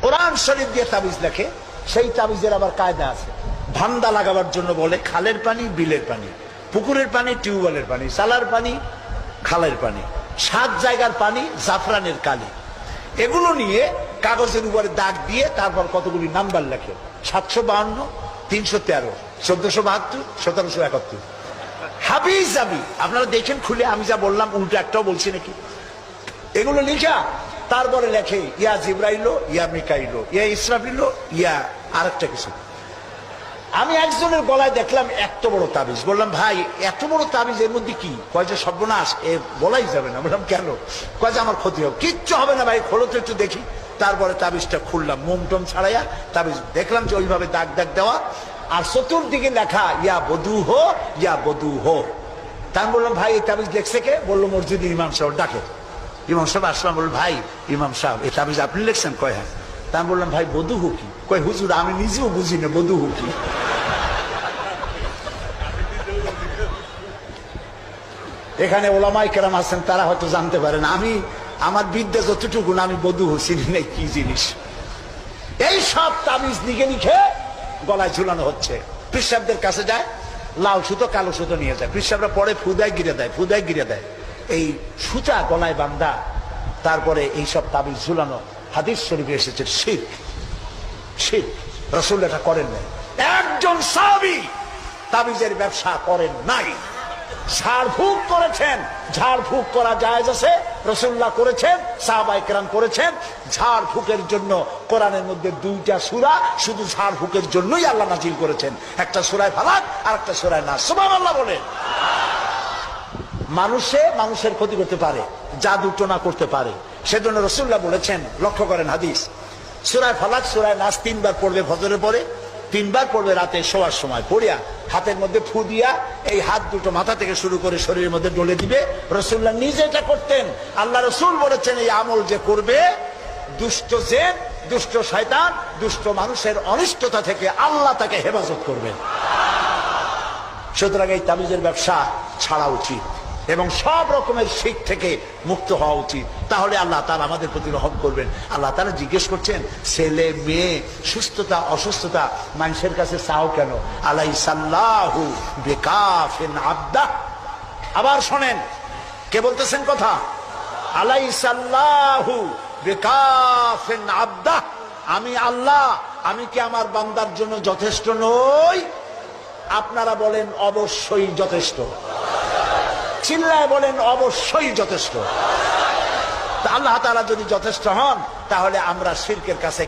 কোরআন শরীফ দিয়ে তাবিজ লেখে, সেই তাবিজের আবার কায়দা আছে। ধান্দা লাগাবার জন্য বলে খালের পানি, বিলের পানি, পুকুরের পানি, টিউবওয়েলের পানি, সালার পানি, খালের পানি, 7 জায়গার পানি, জাফরানের কালি, এগুলো নিয়ে কাগজের উপরে দাগ দিয়ে তারপর কতগুলি নাম্বার লেখে, 752, 313, 1472, 1771। হাবি জাবি আপনারা দেখেন খুলে, আমি যা বললাম উল্টো একটাও বলছি নাকি? এগুলো লিখা তারপরে লেখে ইয়া জিব্রাইলো, ইয়া মিকাইলো, ইয়া ইসরাফিলো, ইয়া আরেকটা কিছু। আমি একজনের গলায় দেখলাম এত বড় তাবিজ, বললাম ভাই এত বড় তাবিজ এর মধ্যে কি? কয় যে সর্বনাশ, এ বলাই যাবে না। বললাম কেন? কয় যে আমার ক্ষতি হবে। কিচ্ছু হবে না ভাই, খোলো তো একটু দেখি। তারপরে তাবিজটা খুললাম, মোমটম ছাড়াইয়া তাবিজ দেখলাম যে ওইভাবে দাগ দাগ দেওয়া, আর চতুর্দিকে লেখা ইয়া বধু হো, ইয়া বধু হো। তা আমি বললাম ভাই এই তাবিজ দেখছে কে? বললো মসজিদে ইমাম সাহেব। ডাকে ইমাম সাহেব আসলাম, বলল ভাই ইমাম সাহেব এই তাবিজ আপনি লিখছেন? কয় হ্যাঁ। তা আমি বললাম ভাই বধু হো কি? কয় হুজুর আমি নিজেও বুঝি না বধু হো কি। এখানে ওলামায়ে কেরাম আছেন, তারা হয়তো জানতে পারেন, আমি আমার বিদ্যা যতটুকু না, আমি বধু চিনি নাই কি জিনিস। এই সব তাবিজ লিখে লিখে গলায় ঝুলানো হচ্ছে। পিসাবদের কাছে যায়, লাল সুতো কালো সুতো নিয়ে যায়, পিসাবরা পরে ফুদায় গিরে দেয়, ফুদায় গিরে দেয়। এই সুতা গলায় বান্ধা, তারপরে এই সব তাবিজ ঝুলানো। হাদিস শরীফে এসেছে শিরক, শিরক। রাসূল এটা করেন নাই, একজন সাহাবী তাবিজের ব্যবসা করেন নাই। ঝাড়ফুঁক করেছেন, ঝাড়ফুঁক করা জায়েজ আছে, রাসূলুল্লাহ করেছেন, সাহাবায়ে কেরাম করেছেন। ঝাড়ফুঁকের জন্য কোরআনের মধ্যে 2টা সূরা শুধু ঝাড়ফুঁকের জন্যই আল্লাহ নাজিল করেছেন, একটা সূরায়ে ফালাক আর একটা সূরায়ে নাস। সুবহানাল্লাহ বলে। মানুষের ক্ষতি করতে পারে, জাদু টোনা করতে পারে, সেজন্য রাসূলুল্লাহ বলেছেন, লক্ষ্য করেন হাদিস, সূরায়ে ফালাক সূরায়ে নাস 3 বার পড়বে ফজরের পরে, 3 বার পড়বে রাতে শোয়ার সময়। পড়িয়া হাতের মধ্যে ফু দিয়া এই হাত দুটো মাথা থেকে শুরু করে শরীরের মধ্যে ডলে দিবে। রাসূলুল্লাহ নিজে এটা করতেন। আল্লাহ রাসূল বলেছেন এই আমল যে করবে, দুষ্ট জিন, দুষ্ট শয়তান, দুষ্ট মানুষের অনিষ্টতা থেকে আল্লাহ তাকে হেফাজত করবেন। সুতরাং এই তাবিজের ব্যবসা ছাড়া উচিত এবং সব রকমের শিখ থেকে মুক্ত হওয়া উচিত। তাহলে আল্লাহ তাআলা আমাদের প্রতি রহম করবেন। আল্লাহ তাআলা জিজ্ঞেস করছেন, ছেলে মেয়ে সুস্থতা অসুস্থতা মানুষের কাছে চাও কেন? আলাইসাল্লাহু বিকাফিন আবদাহ। আবার শোনেন, কে বলতেছেন কথা? আলাইসাল্লাহু বিকাফিন আবদাহ। আমি আল্লাহ, আমি কি আমার বান্দার জন্য যথেষ্ট নই? আপনারা বলেন অবশ্যই যথেষ্ট। চিল্লায় বলেন অবশ্যই যথেষ্ট। আল্লাহ তাআলা যদি যথেষ্ট হন, তাহলে আমরা শিরকের কাছে